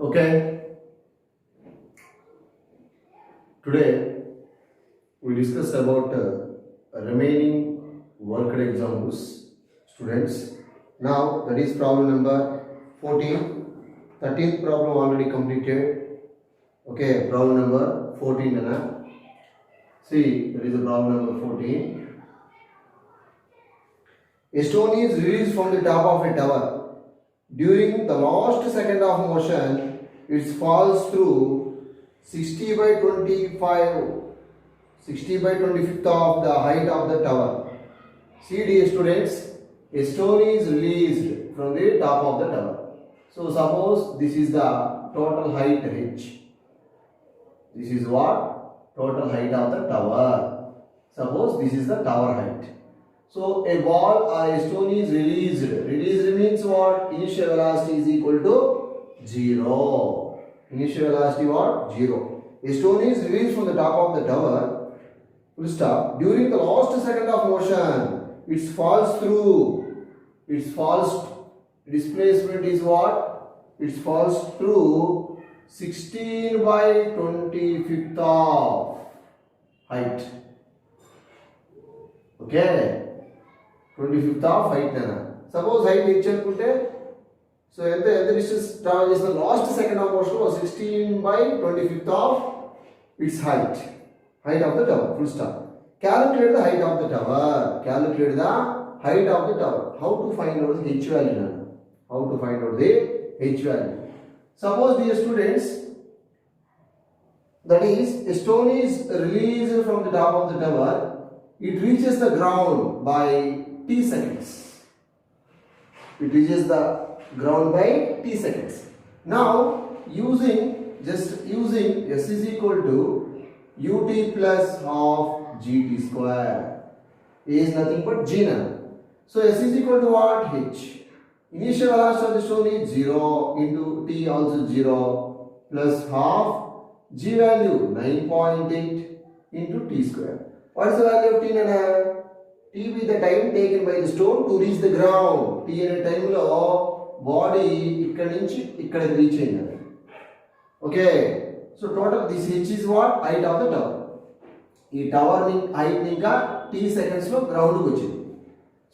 Okay, today we discuss about remaining worked examples, students. Now that is problem number 14. 13th problem already completed. Okay, problem number 14. Anna. See, that is the problem number 14. A stone is released from the top of a tower. During the last second of motion, it falls through 60 by 25, 60 by 25th of the height of the tower. See, dear students, a stone is released from the top of the tower. So suppose this is the total height h. This is what? Total height of the tower. Suppose this is the tower height. So a ball or a stone is released. Released means what? Initial velocity is equal to 0. Initial velocity what? 0. A stone is released from the top of the tower. Full stop. During the last second of motion, it falls through. Its displacement is what? It falls through 16 by 25th of height. Okay. 25th of height nana. Suppose height h anukunte, so ఎంత distance travel చేసిన last second of motion was 16 by 25th of its height of the tower. Full stop. Calculate the height of the tower. Calculate the height of the tower. How to find out the h value nana? How to find out the h value? Suppose, dear students, that is, a stone is released from the top of the tower. It reaches the ground by t seconds. It reaches the ground by t seconds. Now using s is equal to ut plus half gt square. A is nothing but g now. So s is equal to what? H. Initial velocity of the stone is 0 into t also 0 plus half g value 9.8 into t square. What is the value of t nana? T be the time taken by the stone to reach the ground. T అనే టైంలో body ఇక్కడ నుంచి ఇక్కడికి reach అయింది. Okay, so total this H is what? Height of the tower. ఈ tower height ఇంకా tea seconds లో ground కి వచ్చింది.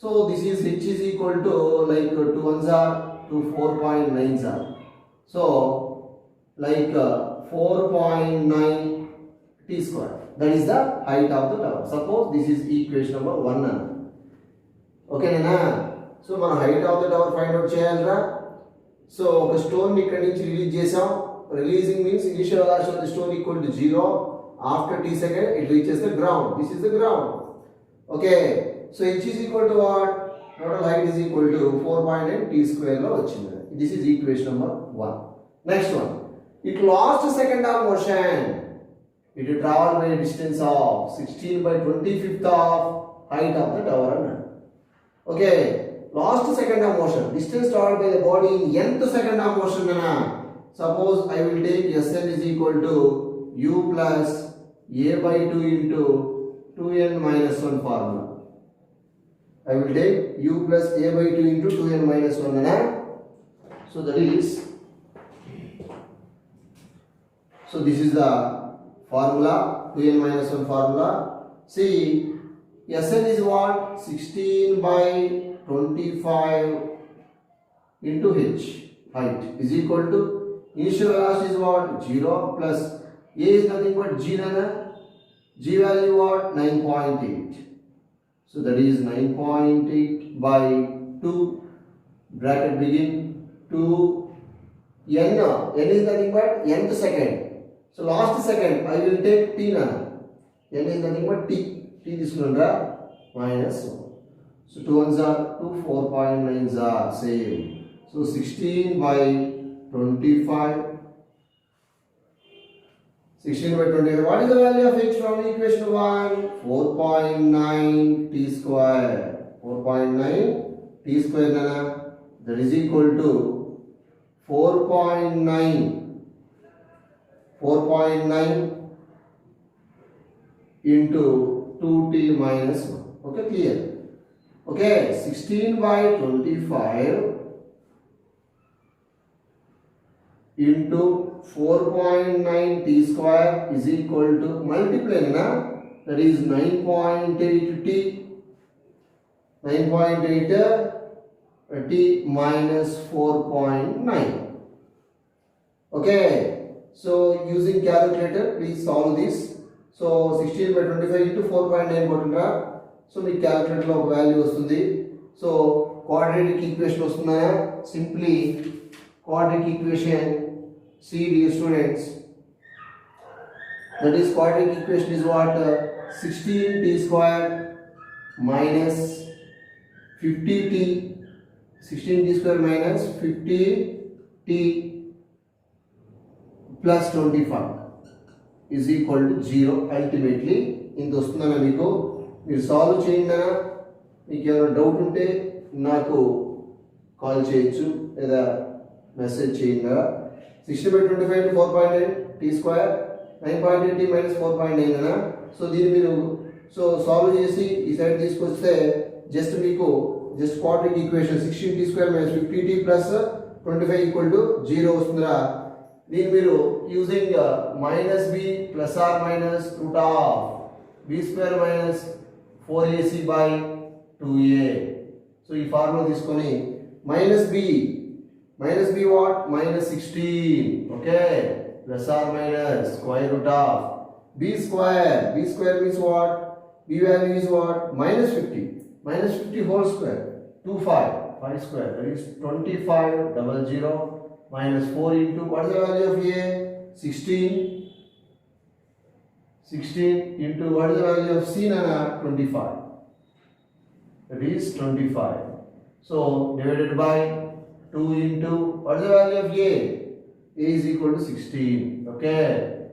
So this is H is equal to like 2 1s are to 4.9s are. So like 4.9 t square. That is the height of the tower. Suppose this is equation number 1. Okay na? So మన height of the tower find out చేయాలిరా. So ఒక stone ని ఇక్కడ నుంచి release చేసాం. Releasing means initial velocity of the stone equal to 0. After t second it reaches the ground. This is the ground. Okay. So h is equal to what? Total height is equal to 4.9 t square లో వచ్చింది. This is equation number 1. Next one. It lost second of motion. It will travel by a distance of 16 by 25th of height of the tower. Okay, last second of motion. Distance traveled by the body in nth second of motion. Suppose I will take Sn is equal to u plus a by 2 into 2n minus 1 formula. I will take u plus a by 2 into 2n minus 1. So that is, so this is the formula, 2n minus 1 formula. See, Sn is what? 16 by 25 into h height is equal to initial velocity is what? 0 plus a is nothing but g nana. G value what? 9.8. So that is 9.8 by 2 bracket begin to n. N is nothing but nth second. So last second I will take t nana. N is nothing but t. T this one minus 1. So 2 1s are 2, 4.9s are same. So 16 by 25. 16 by 25. What is the value of h from equation 1? 4.9 t square. 4.9 t square nana. That is equal to 4.9 into 2t minus 1. Okay, clear? Okay, 16 by 25 into 4.9 t square is equal to multiply na, that is 9.8 t 9.8 t minus 4.9. Okay, so using calculator please solve this. So 16 by 25 into 4.9 కొట్టిండ్రా. So మీకు క్యాలిక్యులేటర్లో ఒక value వస్తుంది. So quadratic equation వస్తుందా? Simply quadratic equation, see dear students, that is quadratic equation is what? 16t square minus 50t, 16t square minus 50t plus 25 is equal to 0. Ultimately ఇంత వస్తుందన్న మీకు. మీరు solve చేయండి. మీకు ఏమైనా డౌట్ ఉంటే నాకు కాల్ చేయొచ్చు లేదా మెసేజ్ చేయండి. 60 by 25 into 4.9 t square 9.8 t minus 4.9 అన్న. సో దీన్ని మీరు సో సాల్వ్ చేసి ఈ సైడ్ తీసుకొస్తే జస్ట్ మీకు just quadratic equation 16t square minus 50t plus 25 equal to 0 వస్తుందిరా. దీన్ని మీరు using minus B plus or minus root of B square minus 4ac by 2a. సో ఈ ఫార్ములా తీసుకొని minus B what minus 16, okay, plus or minus square root of B square means what, B value is what, minus 50 whole square 5 square, that is 2500 minus 4 into what is the value of a, 16 into what is the value of c, nana, 25, that is 25. So divided by 2 into what is the value of a is equal to 16. Okay,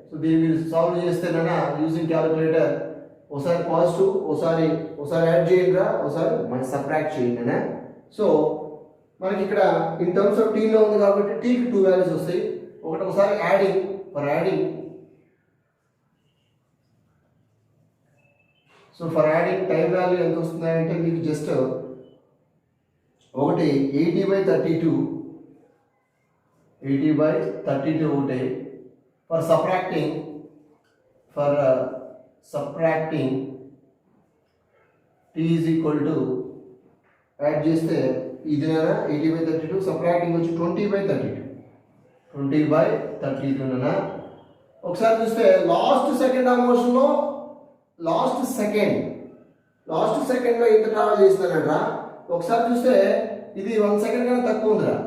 so they will solve chesthe nana using calculator. ఒకసారి positive ఒకసారి add చేయండి రా, ఒకసారి మనం subtract చేయండి అనే. So మనకి ఇక్కడ ఇన్ టర్మ్స్ ఆఫ్ టీలో ఉంది కాబట్టి టీకి 2 వాల్యూస్ వస్తాయి. ఒకసారి adding for adding. So for adding time value ఎంత వస్తుంది అంటే మీకు జస్ట్ ఒకటి 80/32 ఒకటి. For subtracting t is equal to add చేస్తే ఇది 80/32, సబ్ట్రాక్టింగ్ వచ్చి 20/32 నా. ఒకసారి చూస్తే లాస్ట్ సెకండ్ మోషన్లో లాస్ట్ సెకండ్ లో ఎంత ట్రావెల్ చేస్తానట్రా. ఒకసారి చూస్తే ఇది 1 సెకండ్ కన్నా తక్కువ ఉందిరా.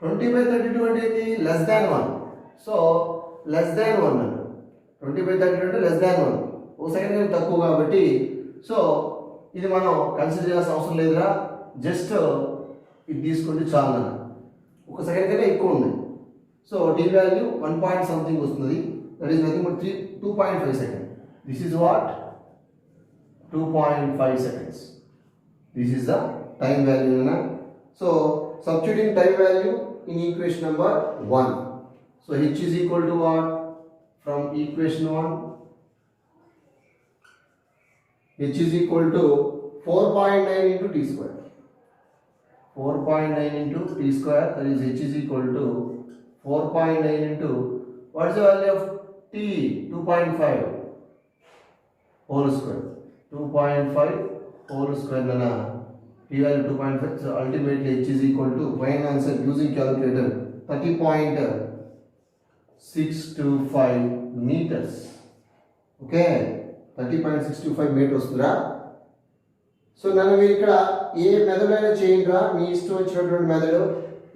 20/32 అంటే ఇది less than 1. So less than 1 అన్న 20/32 అంటే లెస్ దాన్ 1, 1 సెకండ్ కన్నా తక్కువ కాబట్టి సో ఇది మనం కన్సిడర్ చేయాల్సిన అవసరం లేదురా. జస్ట్ ఇది తీసుకుంటే చాలు అన్న. 1 సెకండ్ కన్నా ఎక్కువ ఉంది. So T value 1 point something వస్తుంది, that is nothing but 2.5 second. This is what? 2.5 seconds. This is the time value. So substituting time value in equation number 1. So h is equal to what? From equation 1, h is equal to 4.9 into t square. 4.9 into t square, that is h is equal to 4.9 into what is the value of t? 2.5 whole square. 2.5 whole square nana. T value 2.5. So ultimately h is equal to, final answer using calculator, 30.625 meters. Okay, 30.625 meters వస్తుందా. So నన్ను మీరు ఇక్కడ ఏ method అయినా చేయండి రా, మీ ఇష్టం వచ్చినటువంటి method,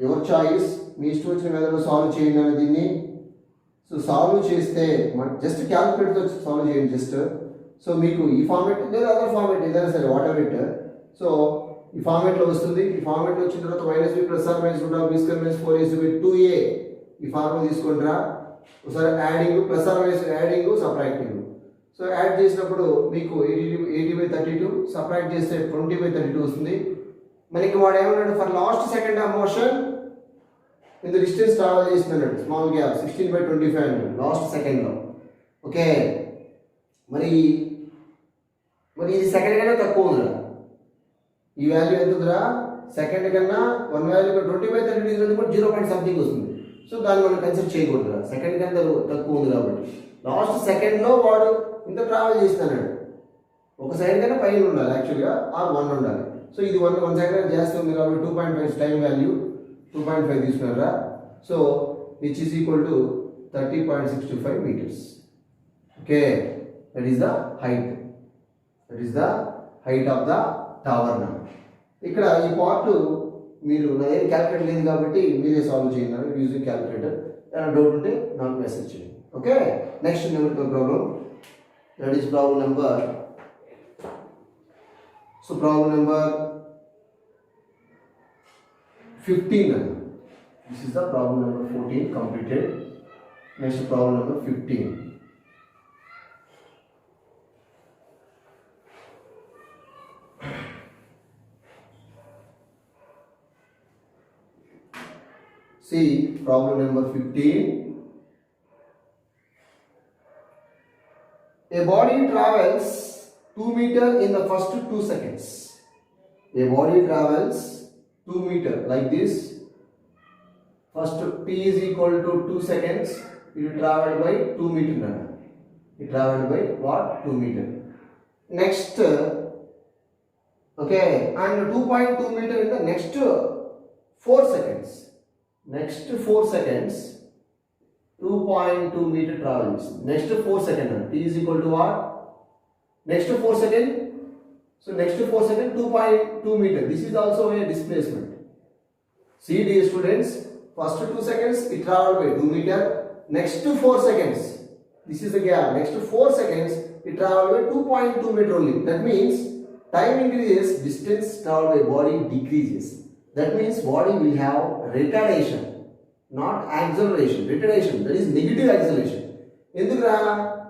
your choice, మీ ఇష్టం వచ్చిన మెథడ్ సాల్వ్ చేయండి అని దీన్ని. సో సాల్వ్ చేస్తే జస్ట్ క్యాల్కులేటర్తో సాల్వ్ చేయండి జస్ట్. సో మీకు ఈ ఫార్మేట్ లేదా అదర్ ఫార్మేట్ ఏదైనా సరే వాట్ ఎవర్ ఇట్. సో ఈ ఫార్మేట్లో వస్తుంది. ఈ ఫార్మేట్లో వచ్చిన తర్వాత minus B plus or minus root of B square minus 4ac by 2a ఈ ఫార్ములా తీసుకుంటారా. ఒకసారి adding plus or minus adding subtracting. So add చేసినప్పుడు మీకు 80/32, సబ్ట్రాక్ట్ చేస్తే 20/32 వస్తుంది. మనకి వాడు ఏమన్నాడు, for last second of motion ఇంత డిస్టెన్స్ ట్రావెల్ చేస్తున్నాడు, స్మాల్ గ్యాప్ 16/25 అన్నాడు లాస్ట్ సెకండ్లో. ఓకే, మరి ఇది సెకండ్ కన్నా తక్కువ ఉందిరా. ఈ వాల్యూ ఎంత ఉందిరా, సెకండ్ కన్నా 1 వాల్యూ 20/32 0 పాయింట్ సంథింగ్ వస్తుంది. సో దాన్ని మనం కన్సిడర్ చేయకూడదు కదా, సెకండ్ కంటే తక్కువ ఉంది కాబట్టి. లాస్ట్ సెకండ్లో వాడు ఇంత ట్రావెల్ చేస్తున్నాడు, ఒక సైడ్ కన్నా పైన ఉండాలి యాక్చువల్గా, ఆర్ 1 ఉండాలి. సో ఇది వన్ సైడ్ కన్నా జాస్తి ఉంది కాబట్టి 2.5 టైం వాల్యూ 2.5 తీసుకున్నారా. So which is equal to 30.65 meters. Okay, that is the height, that is the height of the tower. నా ఇక్కడ ఈ పార్ట్ మీరు నా ఏం క్యాలిక్యులేటర్ లేదు కాబట్టి మీరే సాల్వ్ చేయండి యూజింగ్ క్యాలిక్యులేటర్. ఏమైనా డౌట్ ఉంటే నాకు మెసేజ్ చేయండి. Okay, next numerical problem, that is problem number. So problem number 15. This is the problem number 14 completed. Next problem number 15. See problem number 15. A body travels 2 meters in the first 2 seconds. A body travels 2 meters like this. First t is equal to 2 seconds. It traveled by 2 meters. It traveled by what? 2 meters. Next, okay, and 2.2 meters in the next 4 seconds. Next 4 seconds, 2.2 meter travels. Next 4 seconds, t is equal to what? Next 4 seconds. So next 4 seconds, 2.2 meter. This is also a displacement. See, dear students, first 2 seconds it traveled by 2 meter. Next 4 seconds, this is the gap. Next 4 seconds it traveled by 2.2 meter only. That means time increases, distance traveled by body decreases. That means body will have retardation, not acceleration. Retardation, that is negative acceleration. ఎందుకురా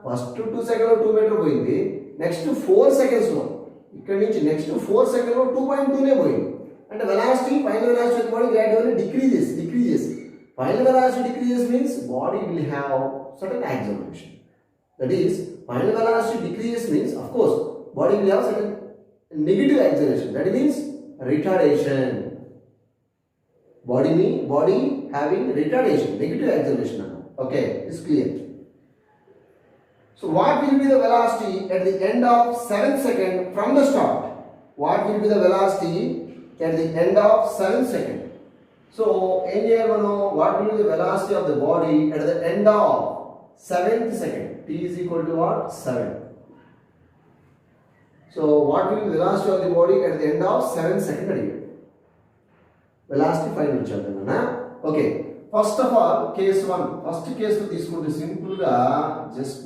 first 2 సెకండ్లో 2 metre పోయింది, next 4 సెకండ్స్లో ఇక్కడ నుంచి next 4 సెకండ్లో 2.2నే పోయింది. అంటే velocity, final velocity body gradually decreases. Final velocity decreases means body will have certain acceleration. That is, final velocity decreases means, of course, body will have certain negative acceleration. That means retardation. Body having retardation, negative acceleration. Okay, it's clear. So what will be the velocity at the end of 7 seconds from the start? What will be the velocity at the end of 7 seconds? So in here what will be the velocity of the body at the end of 7th second? T is equal to what? 7. So what will be the velocity of the body at the end of 7th second? Velocity find chaldana. Okay, first of all, case 1. First case lo తీసుకుంటే simple గా just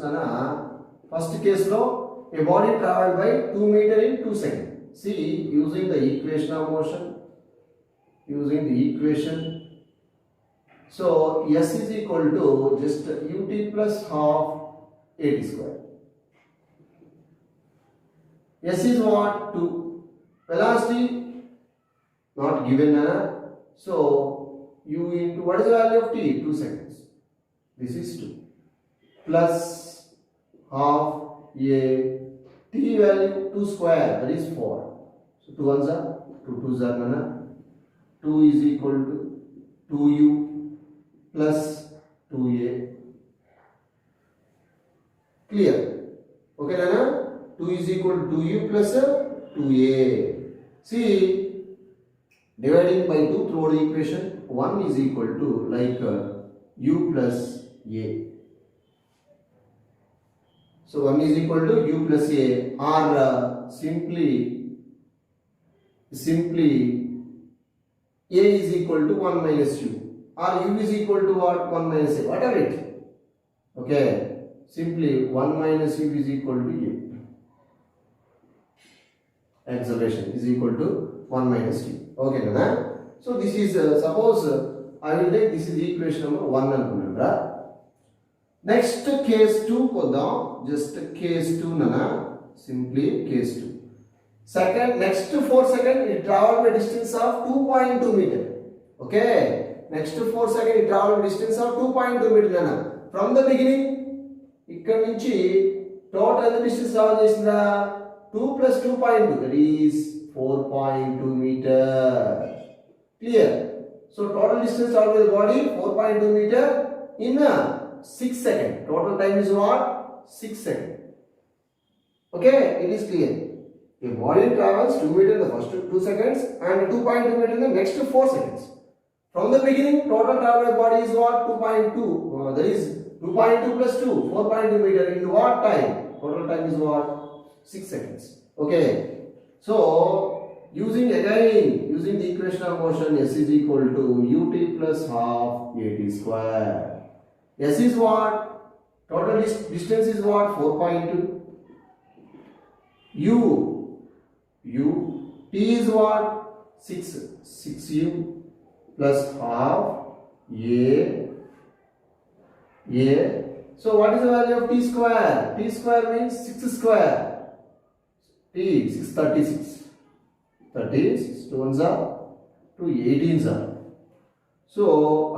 first case lo a body traveled by 2 meter in 2 seconds. See, using the equation of motion, so s is equal to just ut plus half at square. S is what? 2. Velocity not given. So u into what is the value of t? 2 seconds. This is 2 plus half a t value 2 square, that is 4. So 2 ones are 2 2s are 2 is equal to 2u plus 2a. Clear? Okay, Nana? 2 is equal to 2u plus 2a. See, dividing by 2 through the equation, 1 is equal to like u plus a. So 1 is equal to u plus a, or simply a is equal to 1 minus u, or u is equal to what? 1 minus a, whatever it. Okay, simply 1 minus u is equal to a. Acceleration is equal to 1 minus u. Okay, Nana? So this is suppose I will take this is equation number 1 anukunnara. Next case 2 kodam, just case 2 Nana, simply case 2. Second, next 4 seconds it traveled by distance of 2.2 meter. Okay, next 4 seconds it traveled by distance of 2.2 meter Nana. From the beginning, ఇక్కడ నుంచి total distance travel చేసిందా 2 plus 2.2, that is 4.2 meter. Clear? So total distance traveled by the body 4.2 meter in 6 seconds. Total time is what? 6 seconds. Okay, it is clear. A body travels 2 meter in the first 2 seconds and 2.2 meter in the next 4 seconds. From the beginning, total travel by body is what? 2.2. That is 2.2 plus 2, 4.2 meter in what time? Total time is what? 6 seconds. Okay. So, using the equation of motion, S is equal to ut plus half at square. S is what? Total distance is what? 4.2. T is what? 6u plus half a. So what is the value of t square? T square means 6 square. T 636. 36 to 1s are to 18s are. So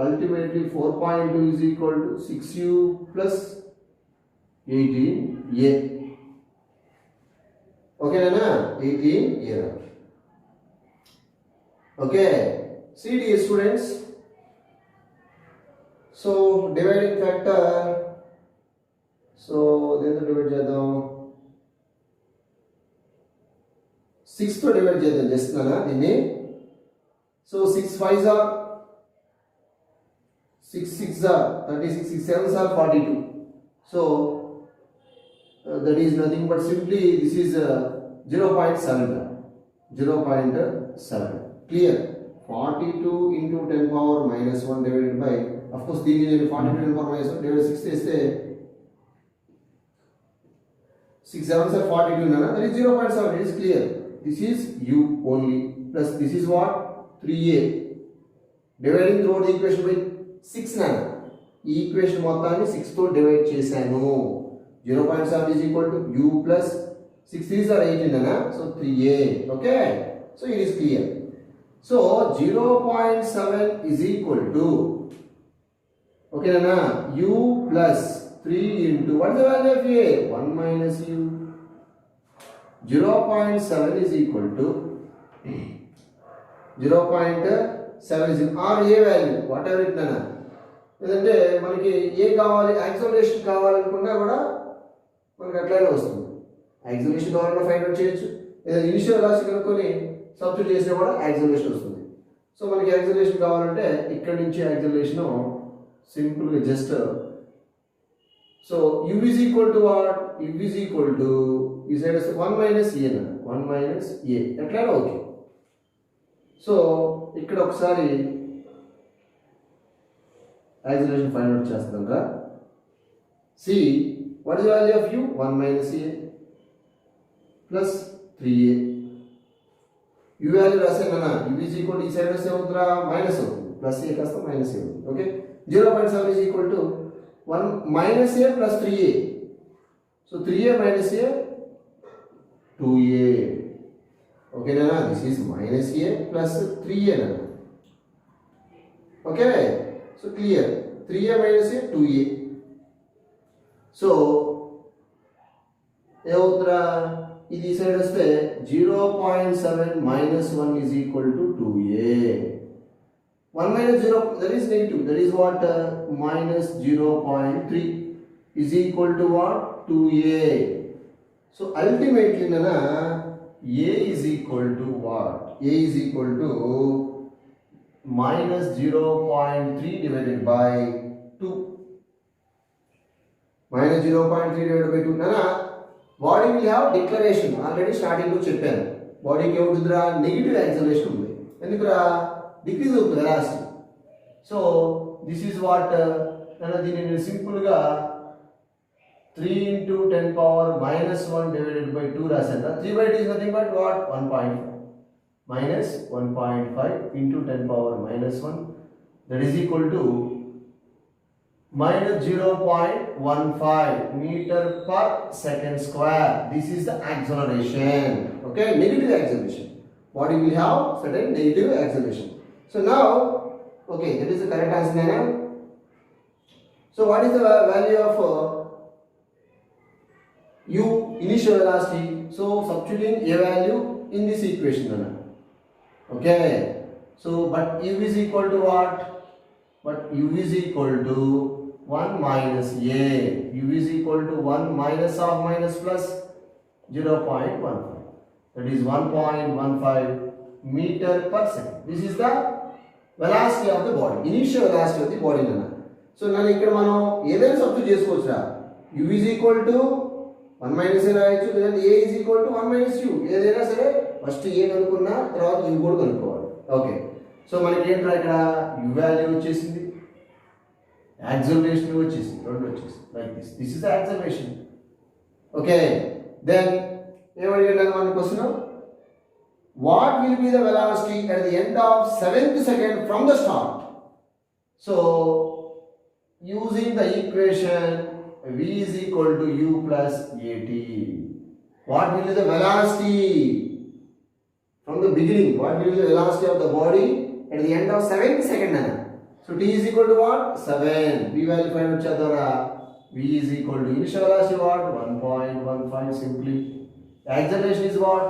ultimately 4.2 is equal to 6u plus 18a. Okay, Nana? 18a. Okay. See, dear students. So dividing factor. So then divide chedam. 6 to divide chedam just Nana dinni. So 6 5s are 6 6s are 36, 6 7s are 42. So that is nothing but simply this is 0.7. 0.7. Clear? 42 into 10 power minus 1 divided by, of course, this is 42 10 power minus 1 divided by 6 is 6 7s are 42, Nana. That is 0.7. It is clear. This is u only. Plus this is what? 3a. Dividing throughout the equation by 6, Nana. E equation మొత్తాన్ని 6 తో divide చేశాను. 0.7 is equal to u plus 6 3s are 18, Nana. So 3a. Okay. So it is clear. So 0.7 is equal to, okay Nana, u plus 3 into, what is the value of a? 1 minus u. 0.7 is equal to 0.7 is equal, or a value, whatever it Nana. ఎందుకంటే మనకి ఏ కావాలి, acceleration కావాలనుకున్నా కూడా మనకి అట్లానే వస్తుంది. Acceleration కావాలన్నా find out చేయొచ్చు, లేదా ఇనిషియల్ వెలాసిటీ కనుక్కొని సబ్స్టిట్యూట్ చేసినా కూడా యాక్సలరేషన్ వస్తుంది. సో మనకి యాక్సలరేషన్ కావాలంటే ఇక్కడి నుంచి యాక్సలరేషన్ సింపుల్గా just, so u is equal to what? u is equal to, ఈ సైడ్ వస్తే 1 minus a అన్న, 1 minus a ఎట్లయినా ఓకే. సో ఇక్కడ ఒకసారి యాక్సలరేషన్ ఫైండ్ అవుట్ చేస్తాను. See what is value of u? 1 minus a plus 3a. u value రాసాను. u is equal to, ఈ side వస్తే అవుతుందా? మైనస్ అవుతుంది, ప్లస్ a కాస్త మైనస్ a అవుతుంది. Okay. 0.7 is equal to 1 minus a plus 3a. So 3a minus a 2a. Okay Nana, this is minus a plus 3a Nana. Okay, so clear. 3a minus a 2a. So ఏమవుతుందా? ఇది side వస్తే 0.7 minus 1 is equal to 2a. 1 minus 0, that is negative, that is what? Minus 0.3 is equal to what? 2a. So ultimately Nana, a is equal to what? A is equal to minus 0.3 divided by 2. Minus 0.3 divided by 2. Nana, body will have declaration. Already starting to చెప్పాను. బాడీకి ఏముంటుందిరా? Negative acceleration ఉంది. ఎందుకురా? Decrease అవుతుంది velocity. So this is what, దీన్ని నేను సింపుల్గా 3 into 10 power minus 1 divided by 2 రాశాను. 3 by 2 is nothing but what? 1.5 minus 1.5 into 10 power minus 1, that is equal to minus 0.15 meter per second square. This is the acceleration. Okay, negative acceleration. Body will have certain negative acceleration. So now, okay, that is the correct answer now. So what is the value of u, initial velocity? So substituting a value in this equation. Okay, So, but u is equal to what? But u is equal to 1 minus a. U is equal to 1 minus of minus plus 0.15. That is 1.15 meter per second. This is the velocity of the body. Initial velocity of the body. So, now here we have substitute. U is equal to 1 minus a రాయొచ్చు లేదంటే a is equal to 1 minus u ఏదైనా సరే first a కనుక్కున్నా తర్వాత u కూడా కనుక్కోవాలి. Okay, so మనకి ఏంట్రా ఇక్కడ u వాల్యూ వచ్చేసింది, యాక్సలరేషన్ వచ్చేసింది, రెండు వచ్చేసింది like this is the acceleration. Okay, then ఏమడిగాడు మన question, what will be the velocity at the end of 7th second from the start. So using the equation v is equal to u plus at. What will be the velocity from the beginning? What will be the velocity of the body at the end of 7th second? So t is equal to what? 7. V value find out chadara. V is equal to initial velocity what? 1.15 simply. The acceleration is what?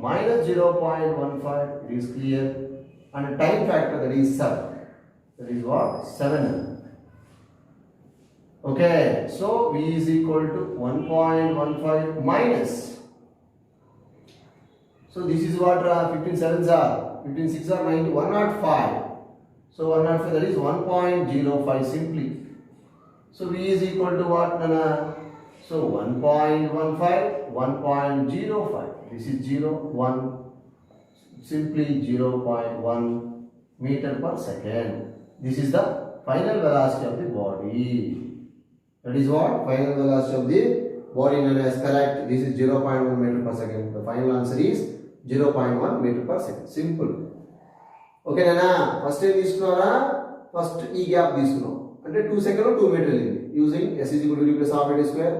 Minus 0.15. It is clear. And time factor, that is 7. That is what? 7. Okay, so v is equal to 1.15 minus. So this is what 15 sevens are, 15 6 are 90, 105. So 105, that is 1.05 simply. So v is equal to what, Nana? So 1.15, 1.05. This is 0, 1, simply 0.1 meter per second. This is the final velocity of the body. That is what? Final velocity of the body known as correct. This is 0.1 meter per second. The final answer is 0.1 meter per second. Simple. Okay, Nana. First time this first E gap this అంటే 2 seconds 2 meter using s is equal to u plus half a t square.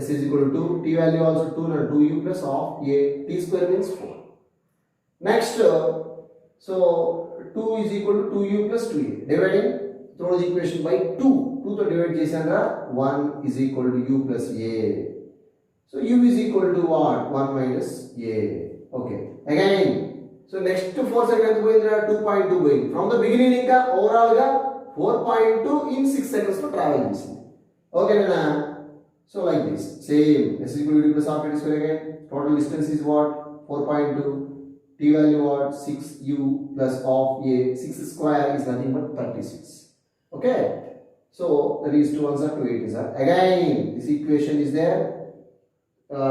S is equal to 2. T value also 2 and 2u plus half a t square means 4. Next, so 2 is equal to 2u plus 2a. Dividing through the equation by 2. 2 to divide chesandra 1 is equal to u plus a. So u is equal to what? 1 minus a. Okay. Again, so next 4 seconds going 2.2 going. From the beginning inka overall ga 4.2 in 6 seconds to travel chesindi. Okay nana. So like this. Same. S is equal to u plus half a t square again. Total distance is what? 4.2. T value what? 6u plus half a. 6 square is nothing but 36. Okay. So that is 2 ones are 2 8s are. Again this equation is there,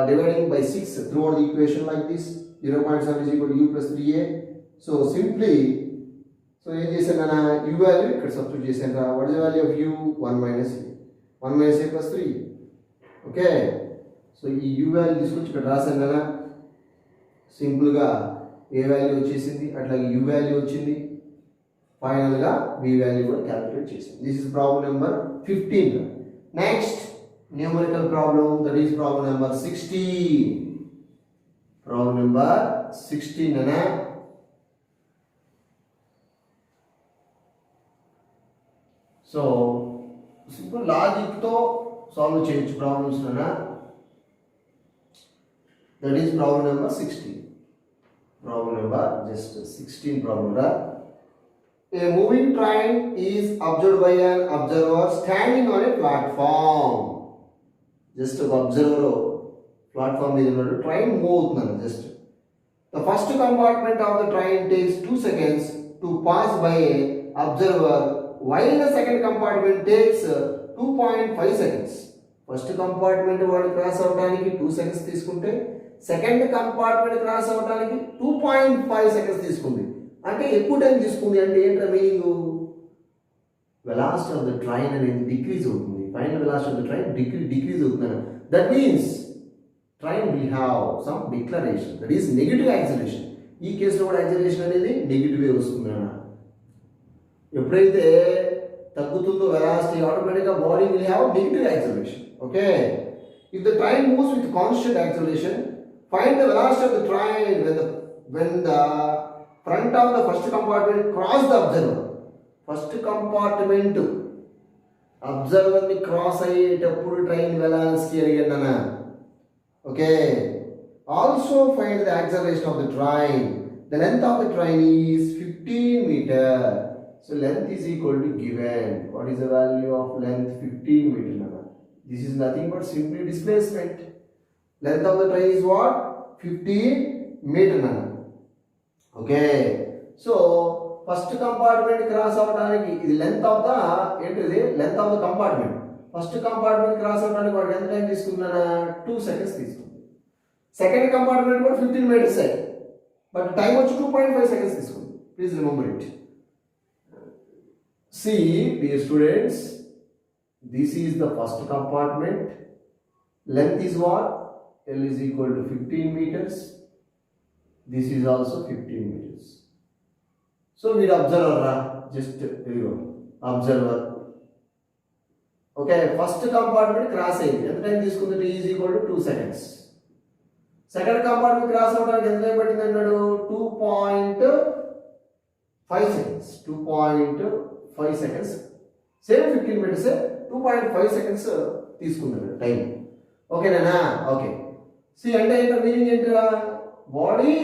dividing by 6 throughout the equation like this. 0.7 is equal to u plus 3a. So simply, so in this u value ఇక్కడ substitute చేసాను. What is the value of u? 1 minus a. 1 minus a plus 3. Okay. So ఈ u value తీసుకొచ్చి ఇక్కడ రాసాను కదా. Simple గా a value వచ్చేసింది, అట్లాగే u value వచ్చింది. Final ga v value కూడా calculate చేసాం. This is problem number 15. Next numerical problem, that is problem number 16. Problem number 16 nana. So simple logic to solve చేయొచ్చు problems nana. That is problem number 16. Problem number just 16 problem ra. A moving train is observed by an observer standing on a platform. Just an observer platform మీద ఉన్నాడు, train move అవుతుంది just. The first compartment of the train takes 2 seconds to pass by a observer, while the second compartment takes 2.5 seconds. First compartment వాడు cross అవడానికి 2 seconds తీసుకుంటే second compartment cross అవడానికి 2.5 seconds తీసుకుంది. అంటే ఎక్కువ టైం తీసుకుంది అంటే ఏంటో meaning, velocity of the train అనేది డిక్రీజ్ అవుతుంది. Final velocity of the train decrease అవుతుంది. That means train will have some deceleration, that is negative acceleration. ఈ కేసులో కూడా యాక్సిలరేషన్ అనేది నెగిటివ్ వస్తుంది అన్న. ఎప్పుడైతే తగ్గుతుందో వెలాసిటీ, ఆటోమేటిక్గా body will have negative acceleration. Okay, if the train moves with constant acceleration, find the velocity of the train when the front of the first compartment cross the observer. First compartment అబ్జర్వర్ని cross అయ్యేటప్పుడు train velocity అడిగాను okay. Also find the acceleration of the train The length of the train is 15 meter. So length is equal to given. What is the value of length? 15 meter. This is nothing but simply displacement. Length of the train is what? 15 meter. Okay. So first compartment cross avadiki is length of the length of the compartment. First compartment cross avadiki what ఎంత time తీసుకున్నానా 2 seconds తీసుకుంది. Second compartment కూడా 15 meters but time వచ్చి 2.5 seconds తీసుకుంది. Please remember it. See, dear students, this is the first compartment. Length is what? L is equal to 15 meters. This is also 15 meters. So we observer, just observer. Okay, first compartment cross అయింది. ఎంత time తీసుకుంది? T is equal to 2 seconds. Second compartment cross అవడానికి ఎంత time పట్టింది అన్నాడు? 2.5 seconds. 2.5 seconds. Same 15 minutes, 2.5 seconds తీసుకున్నాడు time. ఓకేనా? Okay. See, అంటే ఏంటో మీనింగ్ ఏంటిరా? Body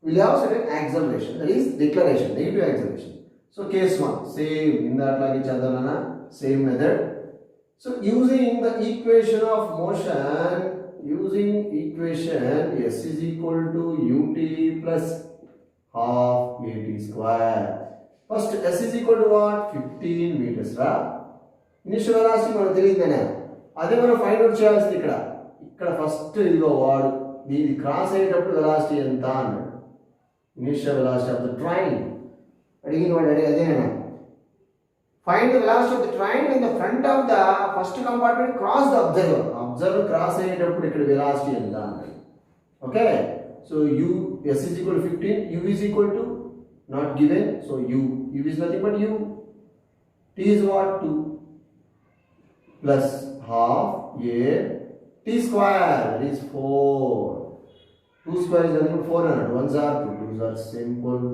will have certain acceleration, that is declaration, negative acceleration. So case 1, same in that like each other, same method. So using the equation of motion, using equation S is equal to ut plus half at square. First S is equal to what? 15 meters ra. Initial velocity మనకు తెలియదనే అదే మనం find out చేయాల్సింది ఇక్కడ first ఇదిగో వాడు దీని cross అయ్యేటప్పుడు velocity ఎంత అన్నాడు. Initial velocity of the train అడిగిన వాడు అదేనా. Find the velocity of the train in the front of the first compartment cross the observer cross అయ్యేటప్పుడు ఇక్కడ వెలాసిటీ ఎంత అన్నాడు. Okay. So u s is equal to 15, u is equal to not given, so u is nothing but u. T is what? 2 plus half a t square, that is 4. 2 square is nothing but 400. 1s are 2, 2s are simple.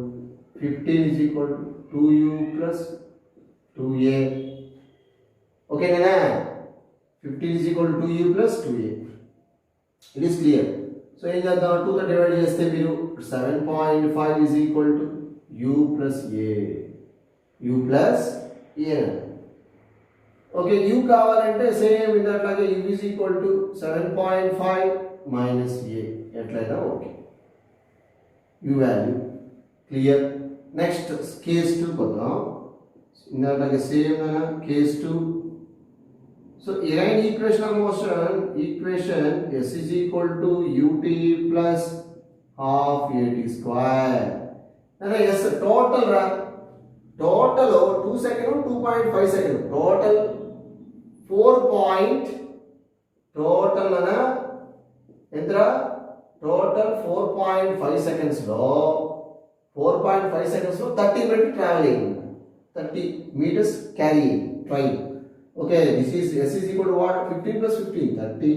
15 is equal to 2u plus 2a. Okay, nana? 15 is equal to 2u plus 2a. It is clear. So in the 2 to divide cheste meeru 7.5 is equal to u plus a. u plus a. Okay, u కావాలంటే same ఇందాట్లాగే u is equal to 7.5 minus a ఎట్లయినా okay. u value clear. Next case 2 కొద్దాం. ఇందాట్లాగే same అనా case 2. So again equation of motion, equation s is equal to ut plus half at square. And yes, total ra total 2 second 2.5 second total 4 point total ana entra total 4.5 seconds lo 4.5 seconds lo 30 minutes traveling, 30 meters carrying train. Okay, this is s is equal to what? 15 plus 15 30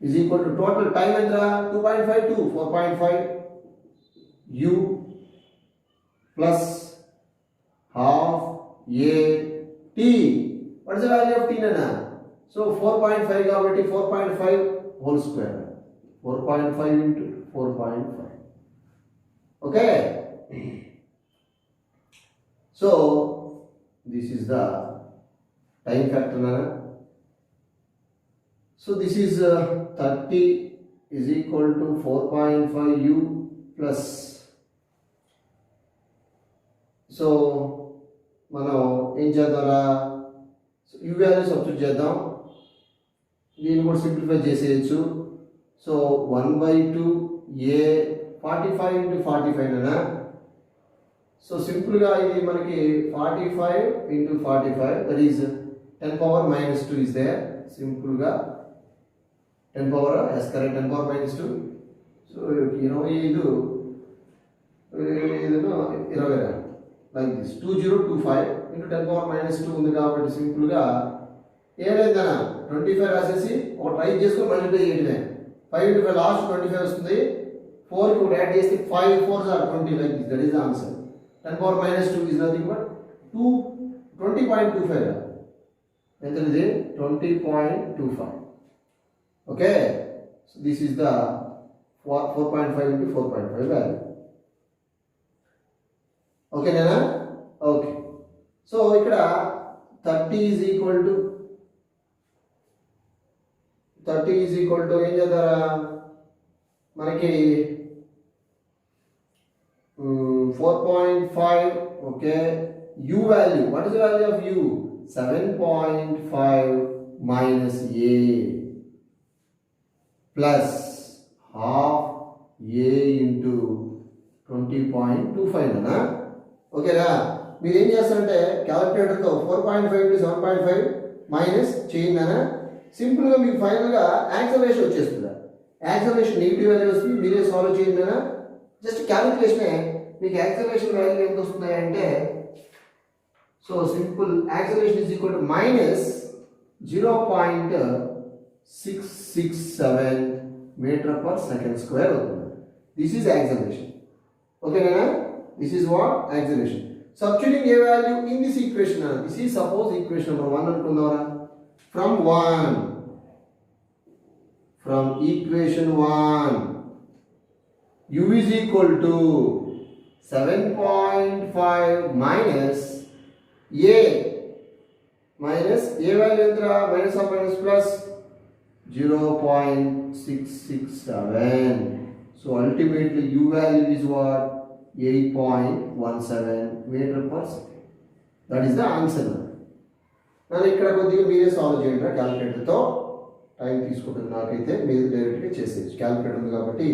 is equal to total time entra 2.5 to 4.5 u plus half a t. What is the value of t nana? So 4.5 కాబట్టి 4.5 whole square. 4.5 into 4.5. Okay. So this is the time factor nana. So this is 30 is equal to 4.5 u plus. So మనం ఏం చేద్దాంరా? You value substitute చేద్దాం. దీన్ని కూడా simplify చేసేయచ్చు. So 1/2 a 45 into 45 అనా. So సింపుల్గా ఇది మనకి 45 into 45 that is 10 power minus 2 is there. సింపుల్గా 10 power yes correct 10 power minus 2. So 25 like this 2025 into 10 power minus 2 ఉంది కాబట్టి సింపుల్ గా ఏమైందనా 25 రాసేసి ఒక ట్రై చేసుకొని మల్టిప్లై చేయడమే. 5 into 5 లాస్ట్ 25 వస్తుంది. 4 కి యాడ్ చేస్తే 5 4s are 20 like this, that is the answer. 10 power minus 2 is nothing but 20.25 ఎంత ఇది 20.25. okay, so this is the 4.5 into 4.5 value. Okay, Nana? Okay. So, ikkada 30 is equal to ఏం చేద్దారా మనకి 4.5. okay, u value, what is the value of u? 7.5 minus a plus half a into 20.25 అనా. ఓకేనా, మీరు ఏం చేస్తారంటే క్యాలిక్యులేటర్తో 4.5 into 7.5 minus చేయండి అనా. సింపుల్గా మీకు ఫైనల్గా యాక్సలరేషన్ వచ్చేస్తుంది. యాక్సలరేషన్ నెగిటివ్ వాల్యూ వస్తుంది, మీరే సాల్వ్ చేయండి అనా. జస్ట్ క్యాలిక్యులేషనే మీకు యాక్సలరేషన్ వాల్యూ ఎంత వస్తున్నాయి అంటే, so simple acceleration is equal to minus 0.667 meter per second square అవుతుంది. This is acceleration. ఓకేనా, this is what acceleration. Substituting a value in this equation. This is suppose equation number 1 అనుకుందామరా. From equation 1, u is equal to 7.5 minus a value entra minus of minus plus 0.667. So ultimately u value is what? 8.17 meter per second. That is the answer. నన్ను ఇక్కడ కొద్దిగా మీరే solve చేయండి క్యాలిక్యులేటర్తో. Time తీసుకుంటుంది నాకైతే, మీరు డైరెక్ట్గా చేసేయచ్చు. క్యాలిక్యులేటర్ ఉంది కాబట్టి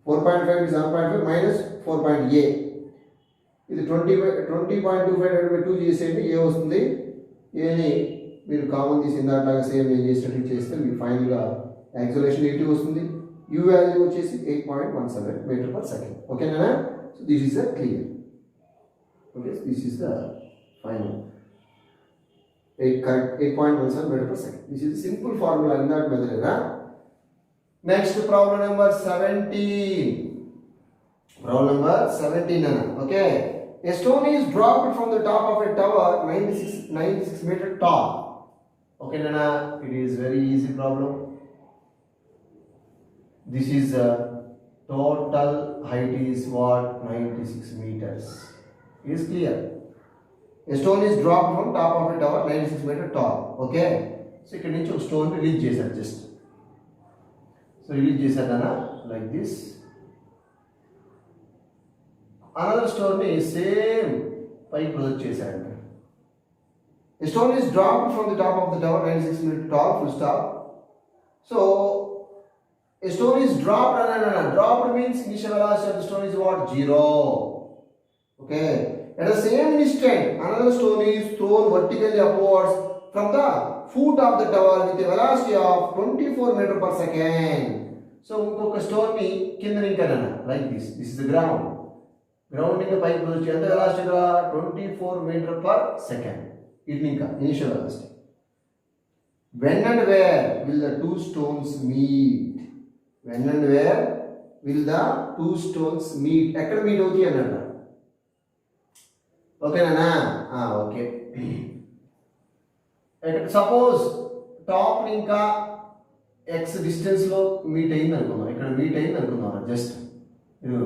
4.5 7.5 మైనస్ 4.a, ఇది 20.25/2 చేసేయండి. ఏ వస్తుంది, ఏని మీరు కామన్ తీసిన దాంట్లాగా సేమ్ నేను చేసినట్టు చేస్తే మీకు ఫైనల్గా యాక్సలరేషన్ 80 వస్తుంది. యూ వాల్యూ వచ్చేసి 8.17 మీటర్ పర్ సెకండ్. ఓకేనా, so this is the clear. Okay, this is the final 8.17 meter per second. This is a simple formula in that method. Next, problem number 17. Problem number 17. Okay, a stone is dropped from the top of a tower 96 meter tall. Okay, Nana, it is very easy problem. This is total height is what? 96 meters. It is clear. A stone is dropped from top of a tower 96 meter tall. Okay, so ఇక్కడ నుంచి ఒక stone release చేశారు. Just so release చేశారన్నా like this. Another stone ని same పైకి project చేశారంట. A stone is dropped from the top of the tower 96 meter tall, full stop. So a stone is dropped. Dropped means initial velocity of the stone is what? 0. Okay, at the same instant another stone is thrown vertically upwards from the foot of the tower with a velocity of 24 meter per second. So inkoka stone ni kinda ninkana like this. This is the ground ninka pike proceed enta velocity ga 24 meter per second. It ninka initial velocity. When and where will the two stones meet? When and where will the two stones meet? Ekkada meet avutayi annada. ఓకేనా, okay. Suppose top ఇంకా X డిస్టెన్స్లో meet అయింది అనుకుందాం. ఇక్కడ meet అయింది అనుకుందాం just ఇది.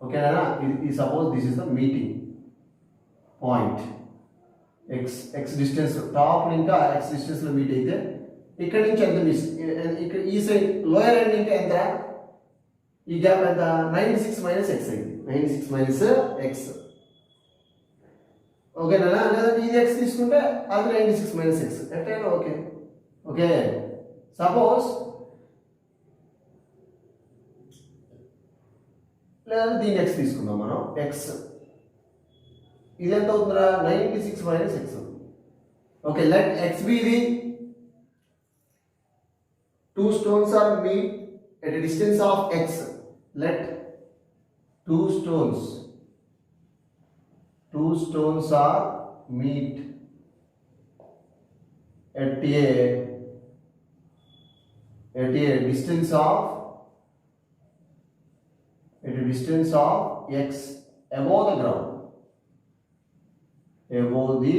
ఓకేనా, ఇది suppose this is the meeting point. X distance top ఇంకా ఎక్స్ డిస్టెన్స్లో మీట్ అయితే ఇక్కడ నుంచి ఎంత మిస్, ఇక్కడ ఈ సైడ్ లోయర్ ఎండ్ ఇంకా ఎంత, ఈ గ్యాప్ ఎంత? 96 మైనస్ ఎక్స్ అయింది. 96 మైనస్ ఎక్స్. ఓకేనా, లేదంటే ఇది ఎక్స్ తీసుకుంటే అది 96 మైనస్ ఎక్స్ ఎట్లయినా ఓకే. ఓకే, సపోజ్ లేదంటే దీన్ని ఎక్స్ తీసుకుందాం మనం. ఎక్స్ ఇది ఎంత అవుతుందా? 96 minus X. Okay, let X be the two stones are meet at a distance of x. Let two stones are meet at a distance of x above the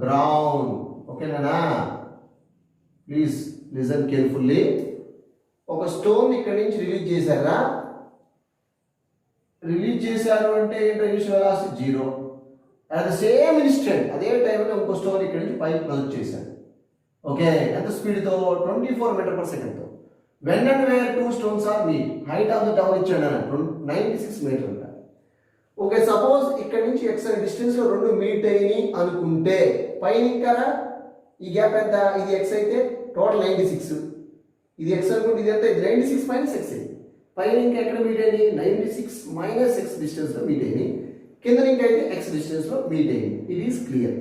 ground. Okay, Nana, please listen carefully. ఒక stone ఇక్కడి నుంచి release చేశారా, release చేశారు అంటే ఏంటో initial velocity 0. At the same instant అదే టైంలో ఇంకో స్టోన్ ఇక్కడి నుంచి పైకి ప్రొజెక్ట్ చేశారు. ఓకే, ఎంత స్పీడ్తో 24 మీటర్ పర్ సెకండ్తో. When and where two stones are meet, height of the tower ఇచ్చాడు అన్నట్టు 96 మీటర్ అంట. ఓకే, సపోజ్ ఇక్కడ నుంచి ఎక్స్ డిస్టెన్స్లో రెండు మీట్ అయినాయి అనుకుంటే పైన ఇంకా ఈ గ్యాప్ ఎంత, ఇది ఎక్స్ అయితే టోటల్ 96, ఇది ఎక్స్ అనుకుంటే ఇది ఎంత, ఇది 96 మైనస్ ఎక్స్ అయింది. పైన ఇంకా ఎక్కడ మీట్ అయింది, 96 మైనస్ ఎక్స్ డిస్టెన్స్లో మీట్ అయింది. కింద ఇంకా అయితే ఎక్స్ డిస్టెన్స్లో మీట్ అయింది. It is clear.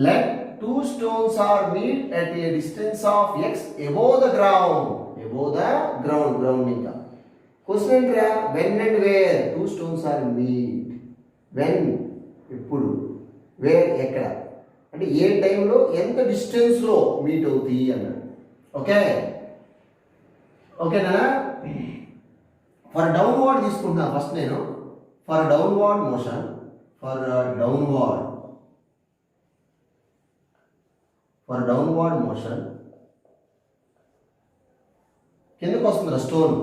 Let two stones are meet at a distance of X above the ground. Above the ground, ground ఇంకా క్వశ్చన్ ఏంట్రా, when and where two stones are meet. When ఎప్పుడు, where ఎక్కడ, అంటే ఏ టైంలో ఎంత డిస్టెన్స్లో meet అవుతాయి అన్నాడు. ఓకే, ఓకేనా. ఫర్ డౌన్వర్డ్ తీసుకుంటున్నా ఫస్ట్ నేను. For downward motion, for downward motion కిందకు వస్తుందా స్టోన్,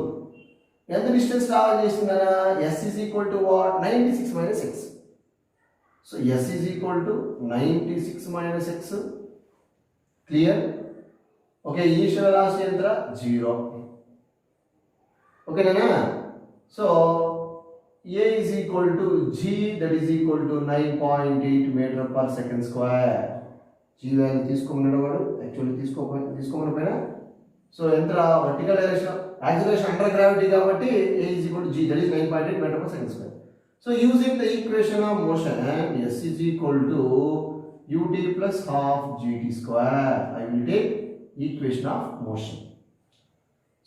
ఎంత డిస్టెన్స్ ట్రావెల్ చేసిందనా, S is equal to what, 96 minus X. So S is equal to 96 minus X. Clear. Okay, initial velocity ఎంత, 0. ఓకేనా. So A is equal to G, that is equal to 9.8 meter per second square. G value తీసుకోమన్నాడు వాడు, actually తీసుకోమని పైన. So ఎంత vertical direction, acceleration under gravity కాబట్టి A is equal to G, that is 9.8 meter per second square. So using the equation of motion, S is equal to ut plus half gt square. I will take equation of motion.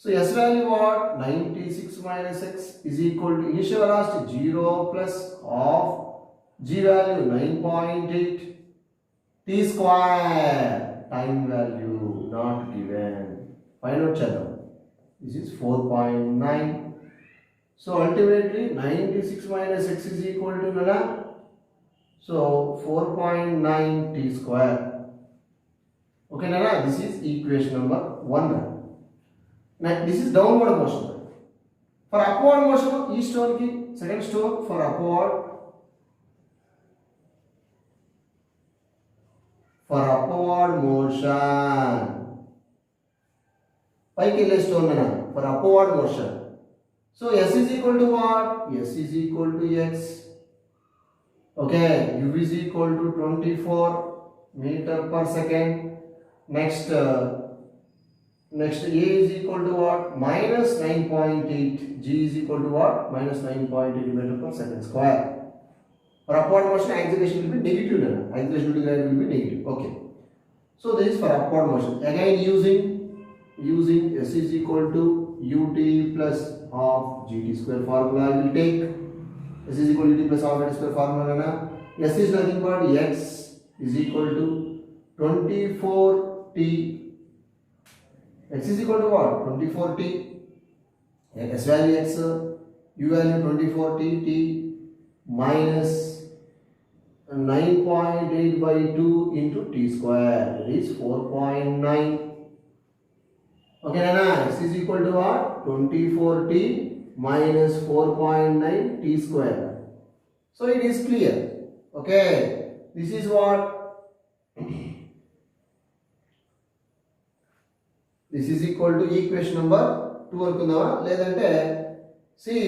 So S value what, 96 minus x is equal to initial velocity 0 plus half g value 9.8 t square. Time value not given. Find out chadam. This is 4.9. So ultimately 96 minus x is equal to nana. So 4.9 t square. Okay nana, this is equation number 1. Now this is downward motion. For upward motion, each stone ki second stone for upward motion. Paiki le stone na for upward motion. So S is equal to what? S is equal to x. Okay, U is equal to 24 meter per second. Next A is equal to what? Minus 9.8. G is equal to what? Minus 9.8 meter per second square. For upward motion, acceleration will be negative. Acceleration will be negative. Okay. So this is for upward motion. Again using S is equal to ut plus half gt square formula. I will take S is equal to ut plus half gt square formula. S is nothing but x is equal to 24t. X is equal to what? 24t. S value x, u value 24t, t minus 9.8 by 2 into t square. That is 4.9. Okay, Nana. X is equal to what? 24t minus 4.9 t square. So it is clear. Okay. This is what? This is equal to equation number 2 అనుకుందామా, లేదంటే see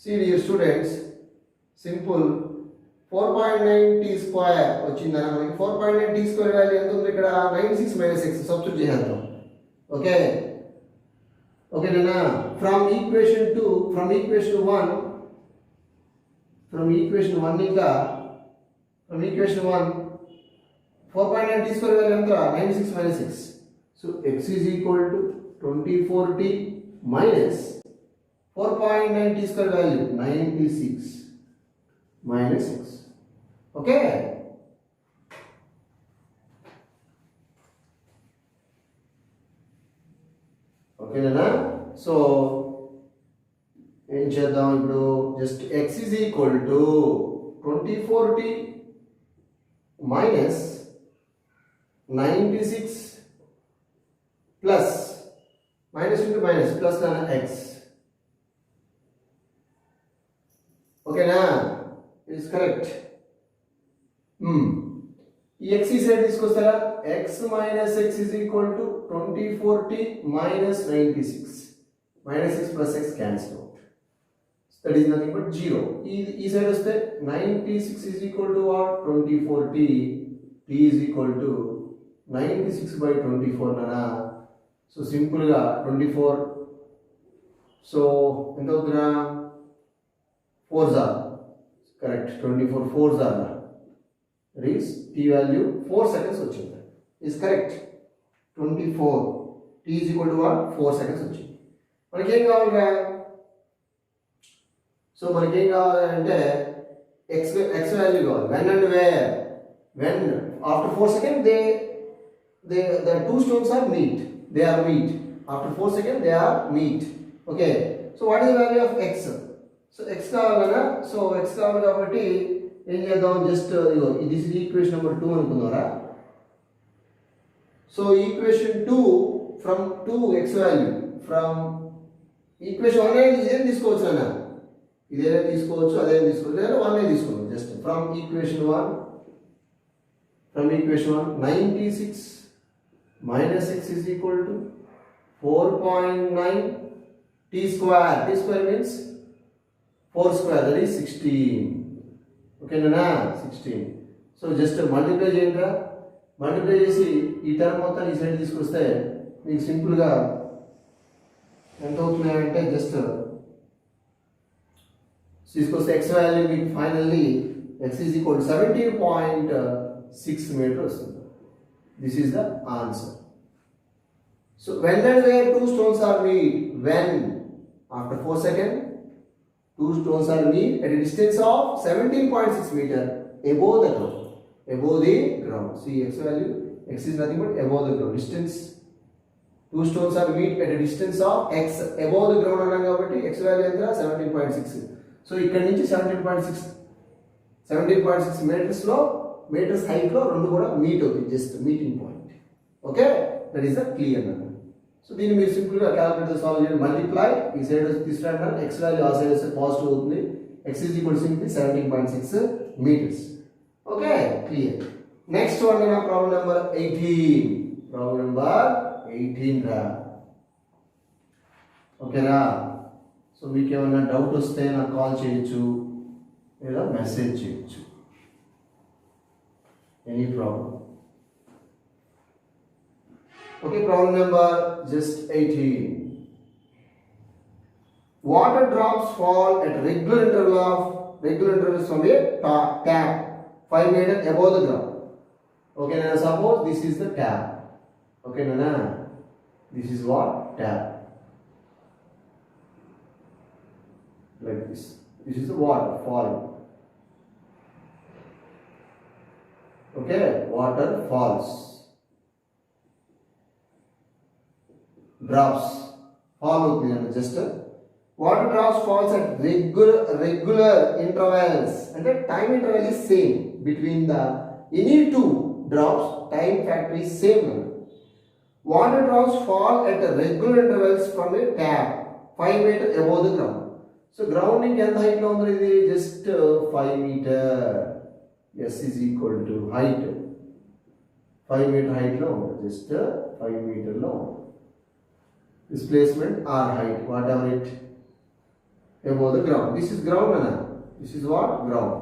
dear students, simple 4.9 t square వచ్చిందా మనకి. 4.9 t square value ఎంత ఉంది ఇక్కడ, 96 minus x substitute చేద్దాం. Okay, ఓకేనా. From equation 1 ఇంకా from equation 1 4.9 t square value ఎంత, 96 minus x. So x is equal to 24t minus 4.9 t square value 96 minus x. Okay. Okay na. So ఏం చేద్దాం ఇప్పుడు, just x is equal to 24t minus 96 plus minus into minus plus na x. Okay na? It is correct. X is said తీసుకొస్తారా x minus x is equal to 24t minus 96. Minus x plus x cancel out. That is nothing but 0. E side వస్తే 96 is equal to what? 24t. T is equal to 96 by 24 nana. So simple ga 24. So ఎంత అవుతుందా 4s are correct. 24 4s are. That is t value 4 seconds వచ్చింది. Is correct. 24. T is equal to what? 4 seconds వచ్చింది. మనకి ఏం కావాలిరా? So మనకి ఏం కావాలంటే x value కావాలి. When and where? When after 4 seconds the two stones are meet. They are meet. After 4 seconds they are meet. Okay. So what is the value of x? So x కావాలనా? So x కావాలి కాబట్టి ఏం చేద్దాం? Just this is equation number 2 అనుకుందారా. సో equation 2 from 2 x value from equation 1 అనేది ఏం తీసుకోవచ్చు అన్న? ఇదేనే తీసుకోవచ్చు, అదేం తీసుకోవచ్చు, లేదా 1 తీసుకుందాం. Just from equation 1 96 minus x is equal to 4.9 t square. T square means 4 square, that is 16. Okay na 16. So just multiply చేయండి. మల్టిప్లై చేసి ఈ టర్మ్ మొత్తం ఈ సైడ్ తీసుకొస్తే మీకు సింపుల్ గా ఎంత అవుతుంది అంటే జస్ట్ తీసుకొస్తే x వాల్యూ మీకు finally x is equal to 17.6 meter వస్తుంది. This is the answer. So when and where two stones are meet? When after 4 seconds two stones are meet at a distance of 17.6 meter above the ground. Above the ground. See x value. X is nothing but above the ground. Distance. Two stones are meet at a distance of x above the ground అన్నాం కాబట్టి x value ఎంత 17.6. So ఇక్కడ నుంచి 17.6 meters height లో రెండు కూడా meet అవుతుంది. Just meeting point. Okay, that is the clear number. So దీన్ని మీరు సింపుల్ గా క్యాలిక్యులేటర్ సాల్వ్ చేయండి. మల్టిప్లై ఈ సైడ్ తీసుకురండి. x వాల్యూ ఆ సైడ్ వస్తే పాజిటివ్ అవుతుంది. x is equal to simply 17.6 meters. Okay, clear. Next one is problem number 18. Problem number 18 ra. Okay ra. So మీకు ఏమైనా డౌట్ వస్తే నాకు కాల్ చేయొచ్చు లేదా మెసేజ్ చేయొచ్చు. Any problem? Okay, problem number just 18. Water drops fall at regular intervals from a tap 5 meter above the ground. Okay, now suppose this is the tap. Okay, Nana, this is what? Tap. Like this. This is the water falling. Okay, water falls. Drops. Fall with just water drops falls at regular intervals. And the time interval is same between the any two drops. Time factor is same. Water drops fall at regular intervals from a tap 5 meter above the ground. So grounding ఎంత height లో ఉంది? ఇది just 5 meter. S is equal to height 5 meter height లో ఉంది. Just 5 meter లో ఉంది. Displacement or height, whatever it above the ground. This is ground, Anna. This is what? Ground.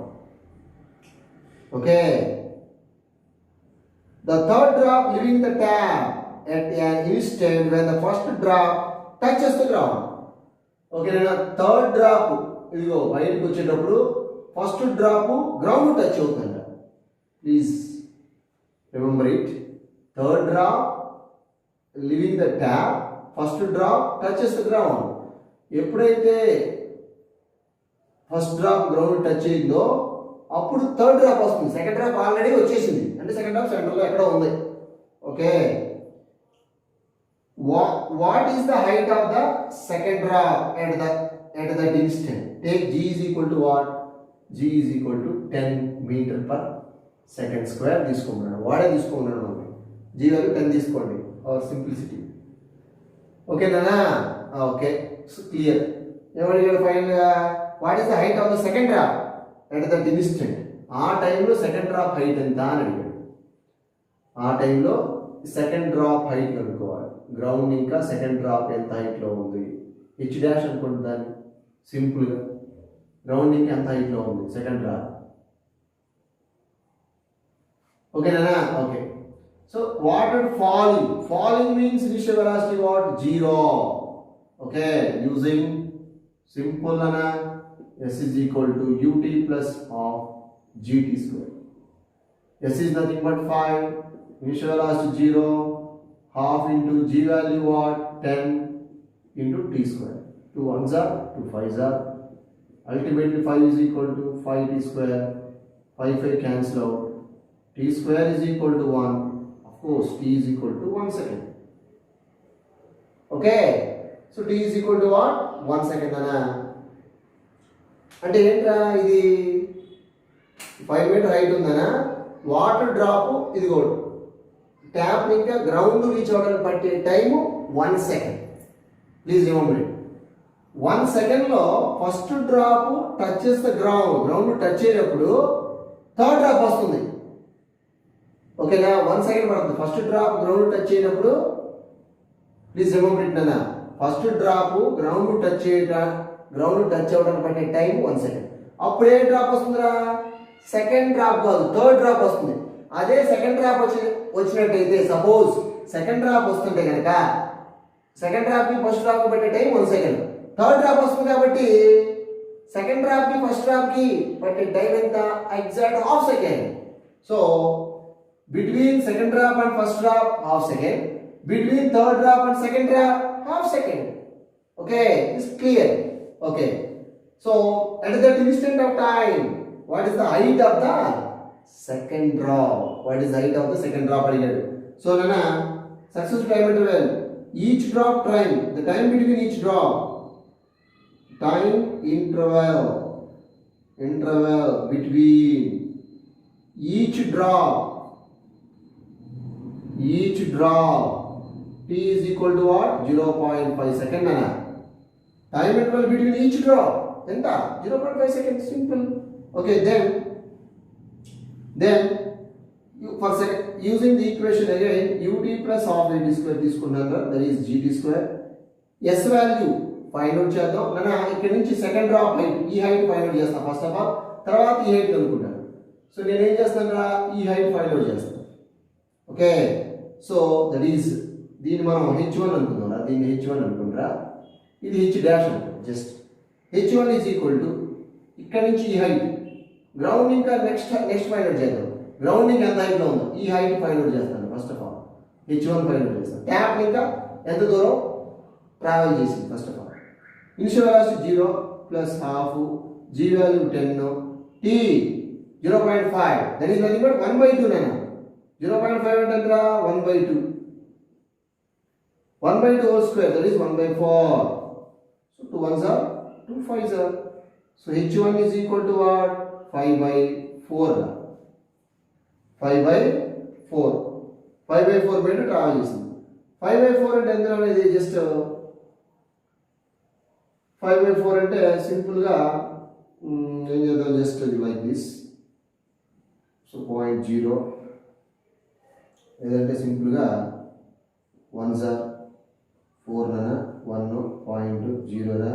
Okay. The third drop leaving the tap at an instant when the first drop touches the ground. Okay, Anna. Third drop ఇదిగో బయటకు వచ్చేటప్పుడు first drop ground touch అవుతుందంట. Please remember it. Third drop living the tap, first drop touches the ground. ఎప్పుడైతే first drop ground touch అయిందో అప్పుడు third drop వస్తుంది. Second drop already వచ్చేసింది, అంటే సెకండ్ డ్రాప్ సెంటర్లో ఎక్కడో ఉంది. Okay, what is the height of the second drop at that instant? Take g is equal to what? G is equal to 10 meter per second square తీసుకోమన్నాడు. వాడే తీసుకోమన్నాడు మనకి. g value 10 తీసుకోండి, అవర్ సింప్లిసిటీ. ఓకేనా? Okay, clear. ఏమడిగాడు ఫైనల్గా? What is the height of the second drop at that instant? ఆ టైంలో సెకండ్ డ్రాప్ హైట్ ఎంత అని అడిగాడు. ఆ టైంలో సెకండ్ డ్రాప్ హైట్ కనుక్కోవాలి. గ్రౌండ్ ఇంకా సెకండ్ డ్రాప్ ఎంత హైట్లో ఉంది? హెచ్ డాష్ అనుకోండి దాన్ని సింపుల్గా. గ్రౌండ్ ఇంకా ఎంత హైట్లో ఉంది సెకండ్ డ్రాప్. ఓకేనా? Okay. So water falling means initial velocity what? 0. Okay, using simple ana s is equal to ut plus of gt square. S is nothing but 5, initial velocity 0, half into g value what? 10 into t square. 2 ones are 2 5s are, ultimately 5 is equal to 5t square. 5 cancel out. T square is equal to 1. Of course, t is equal to 1 second. Okay, so t is equal to what? 1 second ana. అంటే ఏంట్రా ఇది 5 metre height ఉందనా? Water drop ఇది కూడా tap ఇంకా ground reach అవ్వడానికి పట్టే time 1 second. Please remember it. 1 సెకండ్లో first drop touch చేస్తే గ్రౌండ్ టచ్ అయినప్పుడు థర్డ్ డ్రాప్ వస్తుంది. ఓకేనా? 1 సెకండ్ పడుతుంది ఫస్ట్ డ్రాప్ గ్రౌండ్ టచ్ అయినప్పుడు. ప్లీజ్ రిమెంబర్ ఇట్ నాన్న. ఫస్ట్ డ్రాప్ గ్రౌండ్ టచ్ అవ్వడానికి పట్టే టైం 1 సెకండ్. అప్పుడు ఏ డ్రాప్ వస్తుందిరా? సెకండ్ డ్రాప్ కాదు, థర్డ్ డ్రాప్ వస్తుంది. అదే సెకండ్ డ్రాప్ వచ్చినట్టయితే సపోజ్ సెకండ్ డ్రాప్ వస్తుంటే కనుక సెకండ్ డ్రాప్కి ఫస్ట్ డ్రాప్కి పట్టే టైం 1 సెకండ్. థర్డ్ డ్రాప్ వస్తుంది కాబట్టి సెకండ్ డ్రాప్కి ఫస్ట్ డ్రాప్కి పట్టే టైం ఎంత? Exact half second. So between second drop and first drop half second, between third drop and second drop half second. Okay, it's clear. Okay, so at that instant of time, what is the height of the second drop? What is the height of the second drop? So nana success time interval, each drop time, the time between each drop, time interval between each drop t is equal to what? 0.5 second ana. Time interval between each drop enta 0.5 seconds, simple. Okay, then you for second using the equation again, ut plus half at square తీసుకున్నాను, that is gt square. s value find out చేద్దాం నాన్న. ఇక్కడ నుంచి second drop height, ఈ height find out చేస్తాను first of all, తర్వాత ఈ height కనుక్కుంటాను. So నేను ఏం చేస్తాను రా? ఈ హైట్ ఫైండ్ అవుట్ చేస్తాను. ఓకే, సో దట్ ఈస్ దీన్ని మనం h1 అనుకుందాం. దీన్ని h1 అనుకుంటారా, ఇది h డాష్ అనుకుంటాం. Just h1 is equal to ఇక్కడ నుంచి ఈ హైట్ గ్రౌండ్ ఇంకా నెక్స్ట్ ఫైండ్ అవుట్ చేద్దాం. గ్రౌండ్ ఇంకా ఎంత హైట్లో ఉందో ఈ హైట్ ఫైండ్ అవుట్ చేస్తాను. First of all h1 find out చేస్తాను. ట్యాప్ ఇంకా ఎంత దూరం ట్రావెల్ చేసింది first of all. Initial velocity 0 plus half, g value 10, t 0.5, that is nothing but 1/2 నాన్న. 0.5 అంటే ఎంతరా? 1/2. 1/2 whole square, that is 1/4. So 2 ones are 2 5s are. So h1 is equal to what? 5/4. 5/4 metre travel చేసింది. 5/4 అంటే ఎంత అనేది? Just 5/4 అంటే సింపుల్గా ఏం చేద్దాం, జస్ట్ లైక్ దిస్. సో 0.0 ఏదంటే సింపుల్గా 1s are 4 నా 1.0 నా.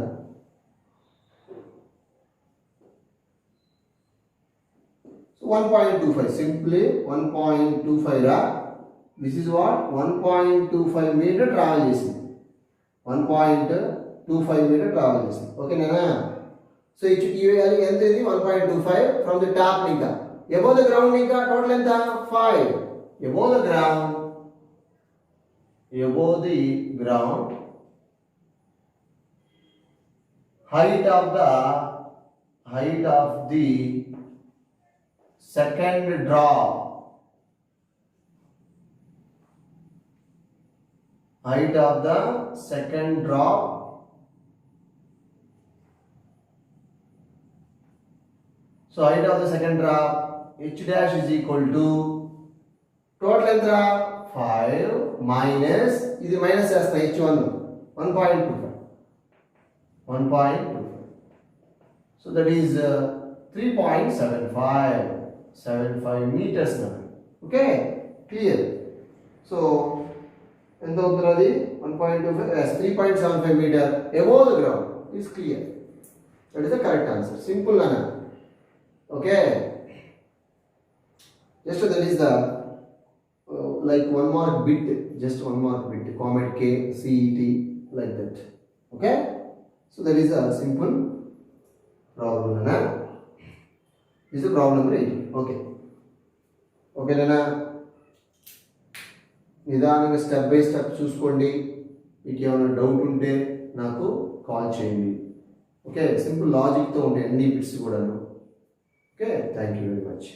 సో 1.25 సింప్లీ 1.25 రా. This is what? 1.25 metre travel చేసింది. 1.25 మీటర్ ట్రావెల్ చేసింది. ఓకేనా? సో ఈ వాల్యూ ఎంత? ఇది 1.25 ఫ్రమ్ ది టాప్ ఇంకా above the ground ఇంకా టోటల్ ఎంత? 5. above the ground height of the second drop, height of the second drop, so height of the second drop h dash is equal to total ఎంత? 5 minus ఇది minus చేస్తా h1, 1.25. So that is 3.75 meters now. Okay, clear. So and the 1.25 as 3.75 meter above the ground is clear. That is the correct answer. Simple Anna. Okay. Just that is the like one mark bit, just one mark bit, comet K, CET, like that. Okay. So that is a simple problem Anna. This is the problem number 8. Okay. Okay Anna. నిదానంగా step by step చూసుకోండి. మీకు ఏమైనా doubt ఉంటే నాకు call చేయండి. Okay, simple లాజిక్తో ఉంటాయి అన్ని bits కూడాను. Okay, thank you very much.